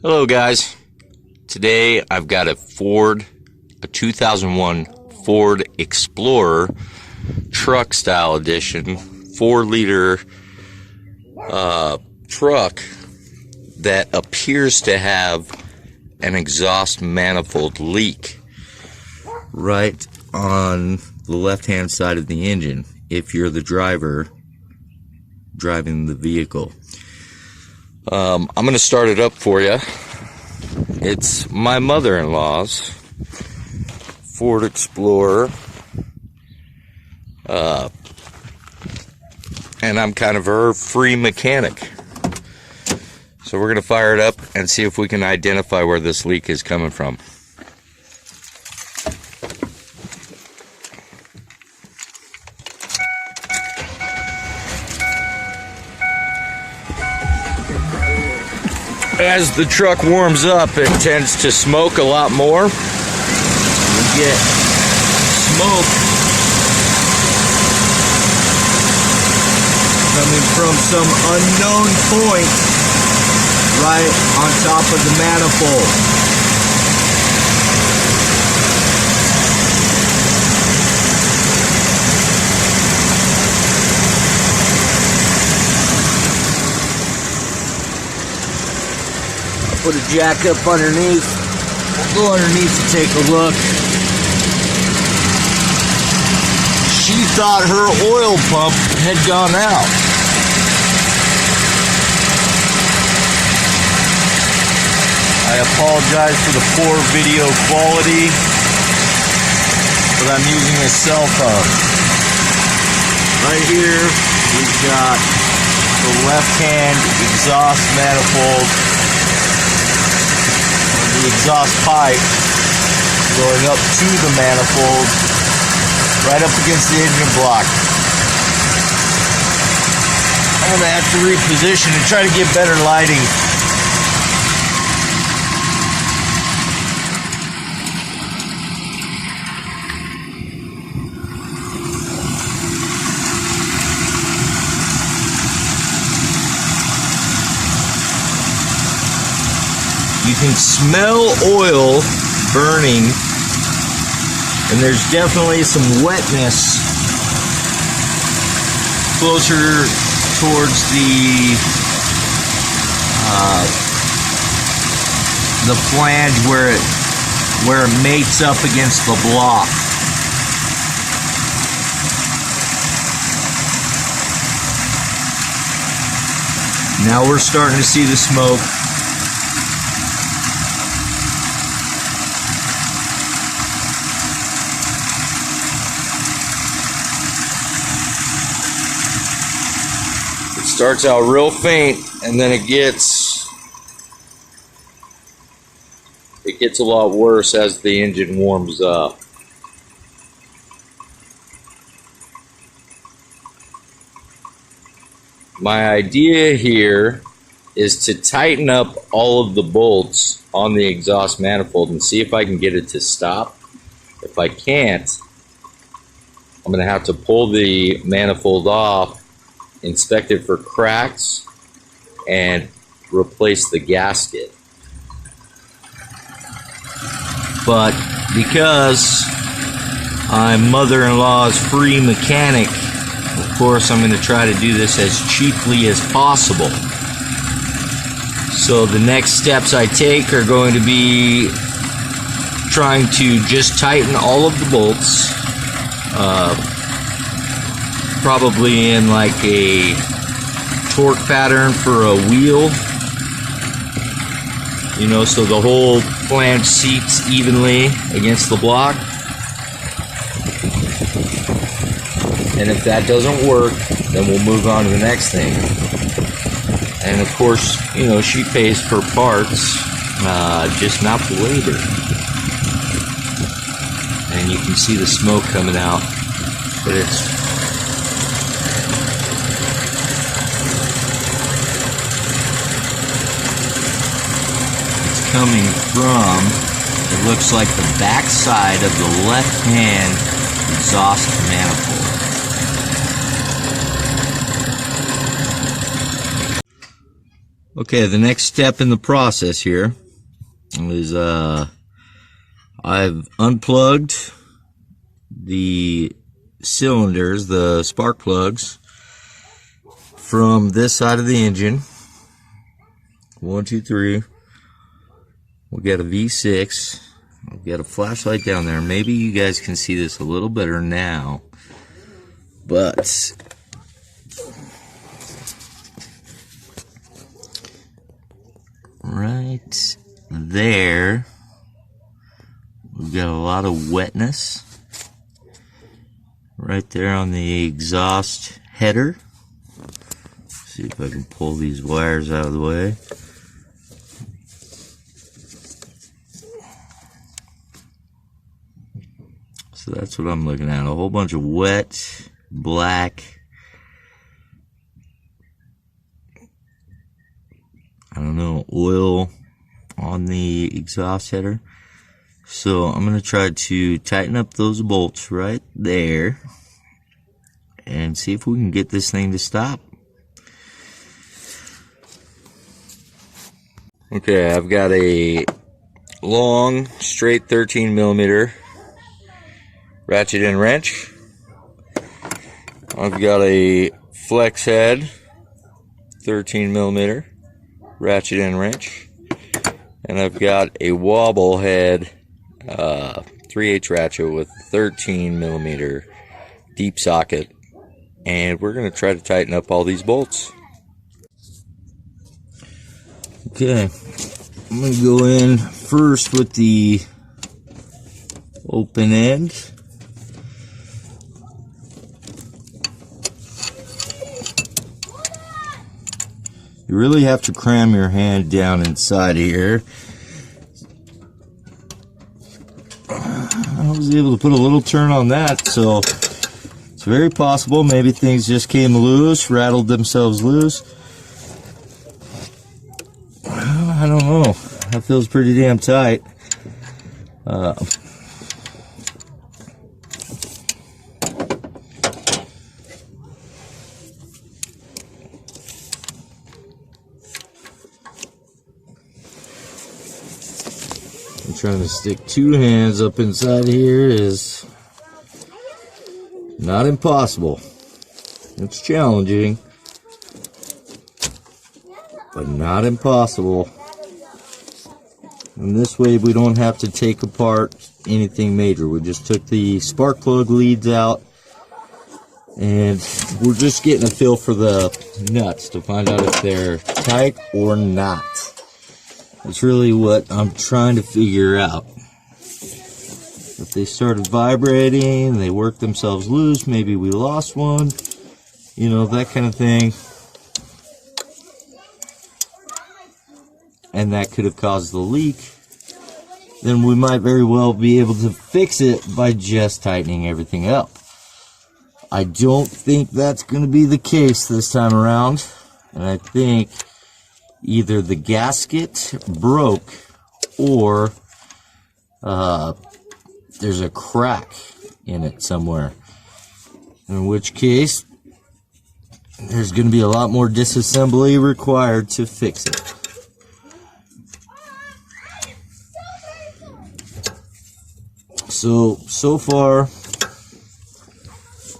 Hello guys, today I've got a 2001 Ford Explorer truck style edition 4-liter truck that appears to have an exhaust manifold leak right on the left hand side of the engine if you're the driver driving the vehicle. I'm going to start it up for you. It's my mother-in-law's Ford Explorer, and I'm kind of her free mechanic. So we're going to fire it up and see if we can identify where this leak is coming from. As the truck warms up, it tends to smoke a lot more. We get smoke coming from some unknown point right on top of the manifold. Put a jack up underneath. We'll go underneath to take a look. She thought her oil pump had gone out. I apologize for the poor video quality, but I'm using a cell phone. Right here, we've got the left-hand exhaust manifold. The exhaust pipe going up to the manifold right up against the engine block. I'm going to have to reposition and try to get better lighting. You can smell oil burning, and there's definitely some wetness closer towards the flange where it mates up against the block. Now we're starting to see the smoke. Starts out real faint, and then it gets a lot worse as the engine warms up. My idea here is to tighten up all of the bolts on the exhaust manifold and see if I can get it to stop. If I can't, I'm going to have to pull the manifold off, inspect it for cracks, and replace the gasket. But because I'm mother-in-law's free mechanic, of course I'm going to try to do this as cheaply as possible. So the next steps I take are going to be trying to just tighten all of the bolts, probably in like a torque pattern for a wheel, you know, so the whole flange seats evenly against the block. And if that doesn't work, then we'll move on to the next thing. And of course, you know, she pays for parts, just not the labor. And you can see the smoke coming out, but it's coming from, it looks like the back side of the left-hand exhaust manifold. Okay, the next step in the process here is I've unplugged the cylinders, the spark plugs, from this side of the engine. 1, 2, 3. We've got a V6. We've got a flashlight down there. Maybe you guys can see this a little better now, but right there, we've got a lot of wetness right there on the exhaust header. See if I can pull these wires out of the way. So that's what I'm looking at, a whole bunch of wet, black, I don't know, oil on the exhaust header. So I'm going to try to tighten up those bolts right there and see if we can get this thing to stop. Okay, I've got a long, straight 13mm ratchet and wrench. I've got a flex head 13mm ratchet and wrench, and I've got a wobble head 3/8 ratchet with 13mm deep socket, and we're going to try to tighten up all these bolts. Okay, I'm going to go in first with the open end. You really have to cram your hand down inside here. I was able to put a little turn on that, so it's very possible maybe things just came loose, rattled themselves loose. I don't know. That feels pretty damn tight. I'm trying to stick two hands up inside here is not impossible. It's challenging, but not impossible. And this way we don't have to take apart anything major. We just took the spark plug leads out, and we're just getting a feel for the nuts to find out if they're tight or not. That's really what I'm trying to figure out. If they started vibrating, they worked themselves loose, maybe we lost one, you know, that kind of thing. And that could have caused the leak. Then we might very well be able to fix it by just tightening everything up. I don't think that's going to be the case this time around. And I think either the gasket broke or there's a crack in it somewhere. In which case, there's going to be a lot more disassembly required to fix it. So far,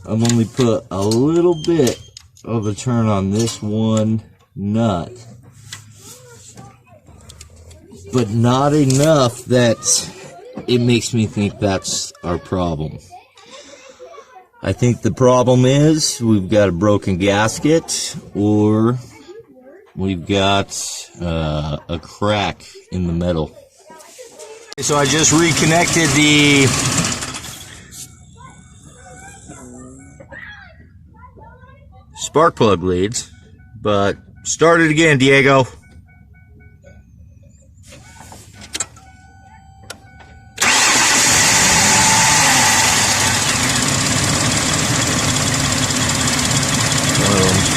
I've only put a little bit of a turn on this one nut, but not enough that it makes me think that's our problem. I think the problem is we've got a broken gasket, or we've got a crack in the metal. So I just reconnected the spark plug leads, but start it again, Diego.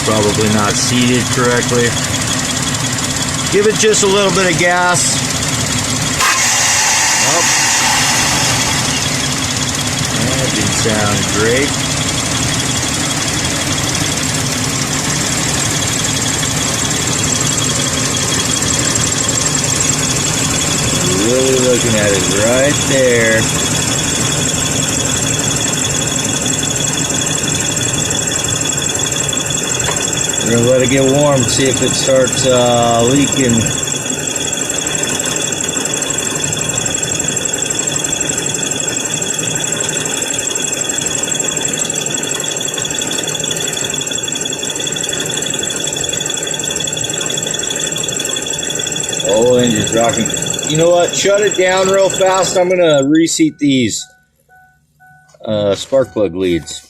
Probably not seated correctly. Give it just a little bit of gas. Oh. That didn't sound great. looking at is right there. We're gonna let it get warm, see if it starts leaking. Oh, engine's rocking. You know what? Shut it down real fast. I'm gonna reseat these spark plug leads.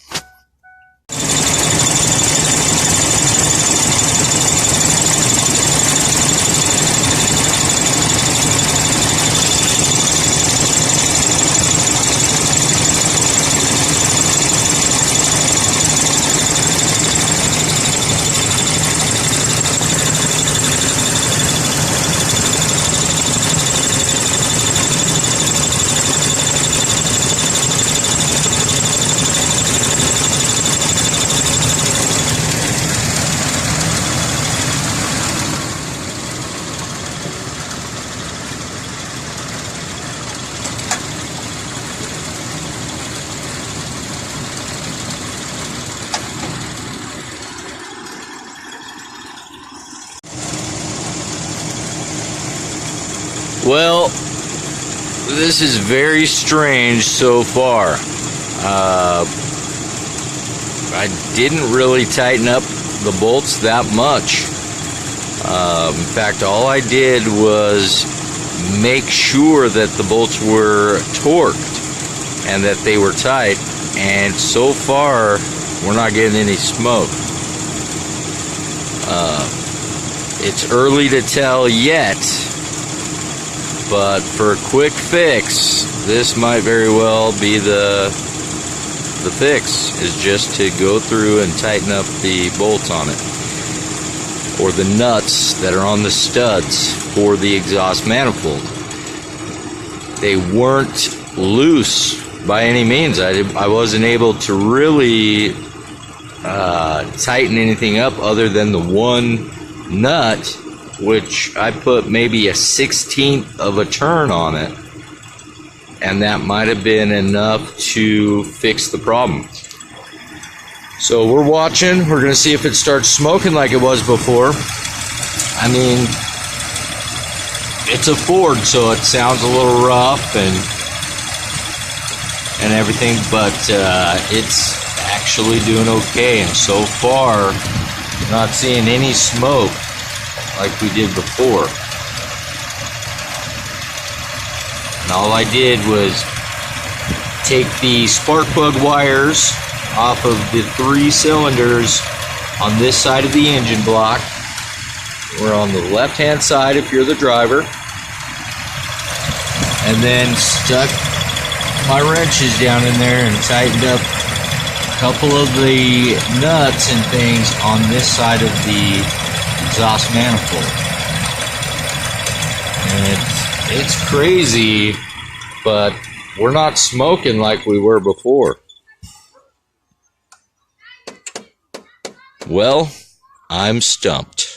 Well, this is very strange so far. I didn't really tighten up the bolts that much. In fact, all I did was make sure that the bolts were torqued and that they were tight, and so far we're not getting any smoke. It's early to tell yet, but for a quick fix, this might very well be the fix, is just to go through and tighten up the bolts on it, or the nuts that are on the studs for the exhaust manifold. They weren't loose by any means. I wasn't able to really tighten anything up other than the one nut, which I put maybe a 1/16 of a turn on it, and that might have been enough to fix the problem. So we're watching. We're going to see if it starts smoking like it was before. I mean, it's a Ford, so it sounds a little rough and everything, but it's actually doing okay, and so far not seeing any smoke like we did before. And all I did was take the spark plug wires off of the 3 cylinders on this side of the engine block. We're on the left hand side if you're the driver, and then stuck my wrenches down in there and tightened up a couple of the nuts and things on this side of the exhaust manifold. And it's crazy, but we're not smoking like we were before. Well, I'm stumped.